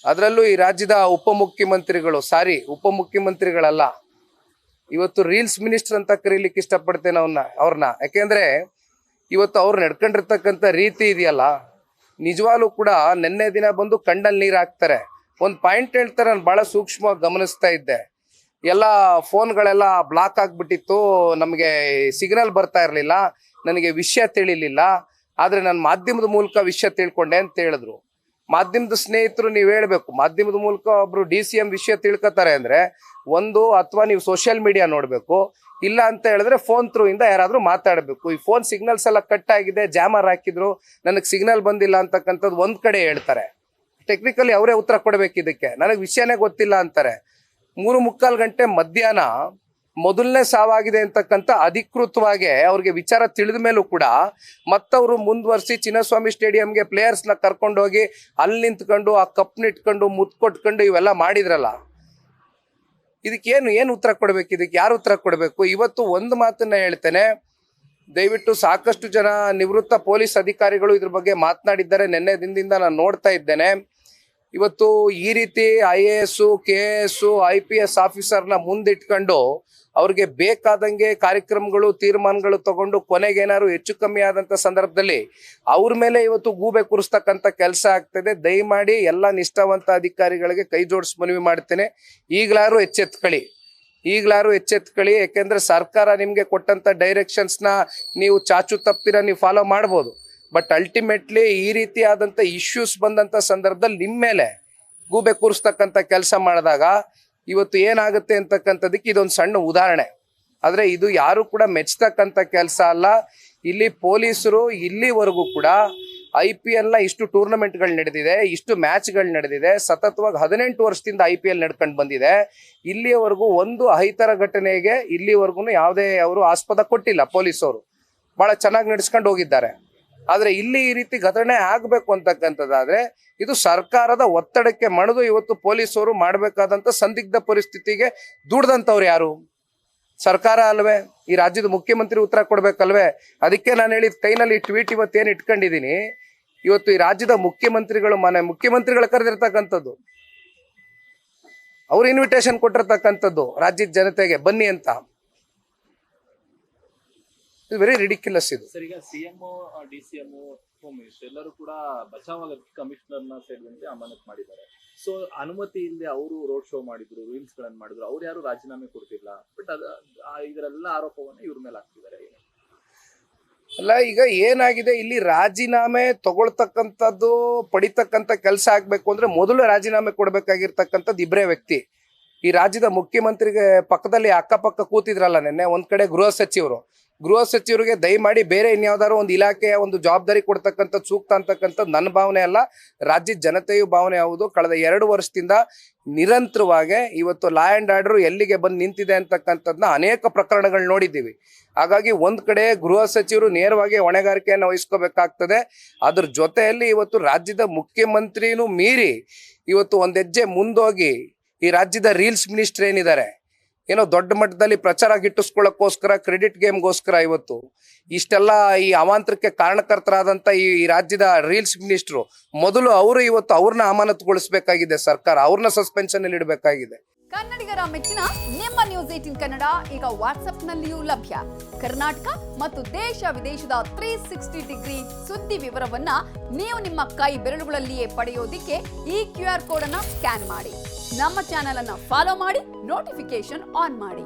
ಅದರಲ್ಲೂ ಈ ರಾಜ್ಯದ ಉಪಮುಖ್ಯಮಂತ್ರಿಗಳಲ್ಲ, ಇವತ್ತು ರೀಲ್ಸ್ ಮಿನಿಸ್ಟರ್ ಅಂತ ಕರೀಲಿಕ್ಕೆ ಇಷ್ಟಪಡ್ತೇನೆ ಅವ್ರನ್ನ. ಯಾಕೆಂದ್ರೆ ಇವತ್ತು ಅವ್ರು ನಡ್ಕೊಂಡಿರ್ತಕ್ಕಂಥ ರೀತಿ ಇದೆಯಲ್ಲ, ನಿಜವಾಗ್ಲೂ ಕೂಡ ನಿನ್ನೆ ದಿನ ಬಂದು ಕಣ್ಣಲ್ಲಿ ನೀರು ಹಾಕ್ತಾರೆ. ಒಂದು ಪಾಯಿಂಟ್ ಹೇಳ್ತಾರೆ, ನಾನು ಭಾಳ ಸೂಕ್ಷ್ಮವಾಗಿ ಗಮನಿಸ್ತಾ ಇದ್ದೆ. ಎಲ್ಲ ಫೋನ್ಗಳೆಲ್ಲ ಬ್ಲಾಕ್ ಆಗಿಬಿಟ್ಟಿತ್ತು, ನಮಗೆ ಸಿಗ್ನಲ್ ಬರ್ತಾ ಇರಲಿಲ್ಲ, ನನಗೆ ವಿಷಯ ತಿಳಿಲಿಲ್ಲ, ಆದರೆ ನಾನು ಮಾಧ್ಯಮದ ಮೂಲಕ ವಿಷಯ ತಿಳ್ಕೊಂಡೆ ಅಂತ ಹೇಳಿದ್ರು. ಮಾಧ್ಯಮದ ಸ್ನೇಹಿತರು ನೀವು ಹೇಳಬೇಕು, ಮಾಧ್ಯಮದ ಮೂಲಕ ಒಬ್ರು DCM ವಿಷಯ ತಿಳ್ಕೊತಾರೆ ಅಂದರೆ ಒಂದು ಅಥವಾ ನೀವು ಸೋಷಿಯಲ್ ಮೀಡಿಯಾ ನೋಡಬೇಕು, ಇಲ್ಲ ಅಂತ ಹೇಳಿದ್ರೆ ಫೋನ್ ಥ್ರೂ ಇಂದ ಯಾರಾದರೂ ಮಾತಾಡಬೇಕು. ಈ ಫೋನ್ ಸಿಗ್ನಲ್ಸ್ ಎಲ್ಲ ಕಟ್ ಆಗಿದೆ, ಜಾಮರ್ ಹಾಕಿದ್ರು, ನನಗೆ ಸಿಗ್ನಲ್ ಬಂದಿಲ್ಲ ಅಂತಕ್ಕಂಥದ್ದು ಒಂದು ಕಡೆ ಹೇಳ್ತಾರೆ. ಟೆಕ್ನಿಕಲಿ ಅವರೇ ಉತ್ತರ ಕೊಡಬೇಕು ಇದಕ್ಕೆ, ನನಗೆ ವಿಷಯನೇ ಗೊತ್ತಿಲ್ಲ ಅಂತಾರೆ. 3:45 ಗಂಟೆ ಮಧ್ಯಾಹ್ನ ಮೊದಲನೇ ಸಾವಾಗಿದೆ ಅಂತಕ್ಕಂಥ ಅಧಿಕೃತವಾಗಿ ಅವ್ರಿಗೆ ವಿಚಾರ ತಿಳಿದ ಮೇಲೂ ಕೂಡ ಮತ್ತವರು ಮುಂದುವರಿಸಿ ಚಿನ್ನಸ್ವಾಮಿ ಸ್ಟೇಡಿಯಂಗೆ ಪ್ಲೇಯರ್ಸ್ನ ಕರ್ಕೊಂಡೋಗಿ ಅಲ್ಲಿ ನಿಂತ್ಕೊಂಡು ಆ ಕಪ್ನಿಟ್ಕೊಂಡು ಮುತ್ತು ಕೊಟ್ಕೊಂಡು ಇವೆಲ್ಲ ಮಾಡಿದ್ರಲ್ಲ, ಇದಕ್ಕೆ ಏನು ಉತ್ತರ ಕೊಡಬೇಕು? ಇದಕ್ಕೆ ಯಾರು ಉತ್ತರ ಕೊಡಬೇಕು? ಇವತ್ತು ಒಂದು ಮಾತನ್ನ ಹೇಳ್ತೇನೆ, ದಯವಿಟ್ಟು ಸಾಕಷ್ಟು ಜನ ನಿವೃತ್ತ ಪೊಲೀಸ್ ಅಧಿಕಾರಿಗಳು ಇದ್ರ ಬಗ್ಗೆ ಮಾತನಾಡಿದ್ದಾರೆ. ನಿನ್ನೆ ದಿನದಿಂದ ನಾನು ನೋಡ್ತಾ ಇದ್ದೇನೆ. ಇವತ್ತು ಈ ರೀತಿ IAS, KAS, IPS ಆಫೀಸರ್ನ ಮುಂದಿಟ್ಕೊಂಡು ಅವ್ರಿಗೆ ಬೇಕಾದಂಗೆ ಕಾರ್ಯಕ್ರಮಗಳು ತೀರ್ಮಾನಗಳು ತಗೊಂಡು ಕೊನೆಗೇನಾದ್ರು ಹೆಚ್ಚು ಕಮ್ಮಿ ಆದಂಥ ಸಂದರ್ಭದಲ್ಲಿ ಅವ್ರ ಮೇಲೆ ಇವತ್ತು ಗೂಬೆ ಕೂರಿಸ್ತಕ್ಕಂಥ ಕೆಲಸ ಆಗ್ತದೆ. ದಯಮಾಡಿ ಎಲ್ಲ ನಿಷ್ಠಾವಂತ ಅಧಿಕಾರಿಗಳಿಗೆ ಕೈ ಜೋಡಿಸಿ ಮನವಿ ಮಾಡ್ತೇನೆ, ಈಗಲಾರು ಎಚ್ಚೆತ್ಕೊಳ್ಳಿ. ಯಾಕೆಂದ್ರೆ ಸರ್ಕಾರ ನಿಮಗೆ ಕೊಟ್ಟಂತ ಡೈರೆಕ್ಷನ್ಸ್ನ ನೀವು ಚಾಚು ತಪ್ಪಿರ ನೀವು ಫಾಲೋ ಮಾಡ್ಬೋದು. ಬಟ್ ಅಲ್ಟಿಮೇಟ್ಲಿ ಈ ರೀತಿಯಾದಂಥ ಇಶ್ಯೂಸ್ ಬಂದಂಥ ಸಂದರ್ಭದಲ್ಲಿ ನಿಮ್ಮ ಮೇಲೆ ಗೂಬೆ ಕೂರಿಸ್ತಕ್ಕಂಥ ಕೆಲಸ ಮಾಡಿದಾಗ ಇವತ್ತು ಏನಾಗುತ್ತೆ ಅಂತಕ್ಕಂಥದಕ್ಕೆ ಇದೊಂದು ಸಣ್ಣ ಉದಾಹರಣೆ. ಆದರೆ ಇದು ಯಾರು ಕೂಡ ಮೆಚ್ಚತಕ್ಕಂಥ ಕೆಲಸ ಅಲ್ಲ. ಇಲ್ಲಿ ಪೊಲೀಸರು ಇಲ್ಲಿವರೆಗೂ ಕೂಡ IPLನ ಇಷ್ಟು ಟೂರ್ನಮೆಂಟ್ಗಳು ನಡೆದಿದೆ, ಇಷ್ಟು ಮ್ಯಾಚ್ಗಳು ನಡೆದಿದೆ, ಸತತವಾಗಿ 18 ವರ್ಷದಿಂದ IPL ನಡ್ಕೊಂಡು ಬಂದಿದೆ. ಇಲ್ಲಿಯವರೆಗೂ ಒಂದು ಅಹಿತರ ಘಟನೆಗೆ ಇಲ್ಲಿವರೆಗೂ ಯಾವುದೇ ಅವರು ಆಸ್ಪದ ಕೊಟ್ಟಿಲ್ಲ. ಪೊಲೀಸವರು ಭಾಳ ಚೆನ್ನಾಗಿ ನಡೆಸ್ಕೊಂಡು ಹೋಗಿದ್ದಾರೆ. ಆದರೆ ಇಲ್ಲಿ ಈ ರೀತಿ ಘಟನೆ ಆಗಬೇಕು ಅಂತಕ್ಕಂಥದ್ದಾದ್ರೆ ಇದು ಸರ್ಕಾರದ ಒತ್ತಡಕ್ಕೆ ಮಣಿದು ಇವತ್ತು ಪೊಲೀಸರು ಮಾಡಬೇಕಾದಂಥ ಸಂದಿಗ್ಧ ಪರಿಸ್ಥಿತಿಗೆ ದುಡ್ದಂಥವ್ರು ಯಾರು? ಸರ್ಕಾರ ಅಲ್ವೇ? ಈ ರಾಜ್ಯದ ಮುಖ್ಯಮಂತ್ರಿ ಉತ್ತರ ಕೊಡ್ಬೇಕಲ್ವೇ? ಅದಕ್ಕೆ ನಾನು ಹೇಳಿದ ಕೈನಲ್ಲಿ ಟ್ವೀಟ್ ಇವತ್ತೇನು ಇಟ್ಕೊಂಡಿದ್ದೀನಿ, ಇವತ್ತು ಈ ರಾಜ್ಯದ ಮುಖ್ಯಮಂತ್ರಿಗಳು ಕರೆದಿರ್ತಕ್ಕಂಥದ್ದು, ಅವ್ರು ಇನ್ವಿಟೇಷನ್ ಕೊಟ್ಟಿರ್ತಕ್ಕಂಥದ್ದು ರಾಜ್ಯದ ಜನತೆಗೆ ಬನ್ನಿ ಅಂತ. ವೆರಿ ರಿಡಿಕ್ಯುಲಸ್ ಇದು. ಸರ್, ಈಗ CM, DCM, ಹೋಮ್ ಮಿನಿಸ್ಟರ್ ಎಲ್ಲರೂ ಕೂಡ ಬಚಾವ್ ಕಮಿಷನರ್ನ ಸೇರಿದಂತೆ ಅಮಾನತ್ ಮಾಡಿದ್ದಾರೆ. ಸೊ ಅನುಮತಿ ಇಲ್ಲದೆ ಅವರು ರೋಡ್ ಶೋ ಮಾಡಿದ್ರು, ರೀಲ್ಸ್ ಗಳನ್ನ ಮಾಡಿದ್ರು, ಅವ್ರು ಯಾರು ರಾಜೀನಾಮೆ ಕೊಡ್ತಿಲ್ಲ. ಬಟ್ ಇದರೆಲ್ಲ ಆರೋಪವನ್ನು ಇವ್ರ ಮೇಲೆ ಹಾಕ್ತಿದ್ದಾರೆ. ಅಲ್ಲ, ಈಗ ಏನಾಗಿದೆ, ಇಲ್ಲಿ ರಾಜೀನಾಮೆ ತಗೊಳ್ತಕ್ಕಂಥದ್ದು ಪಡಿತಕ್ಕಂಥ ಕೆಲಸ ಆಗ್ಬೇಕು ಅಂದ್ರೆ ಮೊದಲು ರಾಜೀನಾಮೆ ಕೊಡ್ಬೇಕಾಗಿರ್ತಕ್ಕಂಥದ್ದು ಇಬ್ಬರೇ ವ್ಯಕ್ತಿ. ಈ ರಾಜ್ಯದ ಮುಖ್ಯಮಂತ್ರಿಗೆ ಪಕ್ಕದಲ್ಲಿ ಅಕ್ಕಪಕ್ಕ ಕೂತಿದ್ರಲ್ಲ ನಿನ್ನೆ, ಒಂದ್ ಕಡೆ ಗೃಹ ಸಚಿವರಿಗೆ ದಯಮಾಡಿ ಬೇರೆ ಇನ್ಯಾವ್ದಾದ್ರು ಒಂದು ಇಲಾಖೆಯ ಒಂದು ಜವಾಬ್ದಾರಿ ಕೊಡ್ತಕ್ಕಂಥದ್ದು ಸೂಕ್ತ ಅಂತಕ್ಕಂಥದ್ದು ನನ್ನ ಭಾವನೆ ಅಲ್ಲ, ರಾಜ್ಯದ ಜನತೆಯು ಭಾವನೆ ಹೌದು. ಕಳೆದ 2 ವರ್ಷದಿಂದ ನಿರಂತರವಾಗಿ ಇವತ್ತು ಲಾ ಆ್ಯಂಡ್ ಆರ್ಡರ್ ಎಲ್ಲಿಗೆ ಬಂದು ನಿಂತಿದೆ ಅಂತಕ್ಕಂಥದ್ದನ್ನ ಅನೇಕ ಪ್ರಕರಣಗಳು ನೋಡಿದ್ದೀವಿ. ಹಾಗಾಗಿ ಒಂದ್ ಕಡೆ ಗೃಹ ಸಚಿವರು ನೇರವಾಗಿ ಹೊಣೆಗಾರಿಕೆಯನ್ನು ವಹಿಸ್ಕೋಬೇಕಾಗ್ತದೆ. ಅದ್ರ ಜೊತೆಯಲ್ಲಿ ಇವತ್ತು ರಾಜ್ಯದ ಮುಖ್ಯಮಂತ್ರಿನೂ ಮೀರಿ ಇವತ್ತು ಒಂದ್ ಹೆಜ್ಜೆ ಮುಂದೋಗಿ ಈ ರಾಜ್ಯದ ರೀಲ್ಸ್ ಮಿನಿಸ್ಟರ್ ಏನಿದ್ದಾರೆ, ಏನೋ ದೊಡ್ಡ ಮಟ್ಟದಲ್ಲಿ ಪ್ರಚಾರ ಗಿಟ್ಟಿಸ್ಕೊಳ್ಳೋಕ್ಕೋಸ್ಕರ, ಕ್ರೆಡಿಟ್ ಗೇಮ್ಗೋಸ್ಕರ ಇವತ್ತು ಇಷ್ಟೆಲ್ಲ ಈ ಅವಾಂತರಕ್ಕೆ ಕಾರಣಕರ್ತರಾದಂಥ ಈ ರಾಜ್ಯದ ರೀಲ್ಸ್ ಮಿನಿಸ್ಟ್ರು ಮೊದಲು ಅವರು ಇವತ್ತು ಅವ್ರನ್ನ ಅಮಾನತುಗೊಳಿಸಬೇಕಾಗಿದೆ ಸರ್ಕಾರ, ಅವ್ರನ್ನ ಸಸ್ಪೆನ್ಷನ್ ಅಲ್ಲಿ ಇಡಬೇಕಾಗಿದೆ. ಕನ್ನಡಿಗರ ಮೆಚ್ಚಿನ ನಿಮ್ಮ ನ್ಯೂಸ್ 18 ಕನ್ನಡ ಈಗ ವಾಟ್ಸ್ಆಪ್ನಲ್ಲಿಯೂ ಲಭ್ಯ. ಕರ್ನಾಟಕ ಮತ್ತು ದೇಶ ವಿದೇಶದ 360 ಡಿಗ್ರಿ ಸುದ್ದಿ ವಿವರವನ್ನ ನೀವು ನಿಮ್ಮ ಕೈ ಬೆರಳುಗಳಲ್ಲಿಯೇ ಪಡೆಯೋದಿಕ್ಕೆ ಈ QR ಕೋಡ್ ಅನ್ನು ಸ್ಕ್ಯಾನ್ ಮಾಡಿ. ನಮ್ಮ ಚಾನೆಲ್ ಅನ್ನು ಫಾಲೋ ಮಾಡಿ, ನೋಟಿಫಿಕೇಶನ್ ಆನ್ ಮಾಡಿ.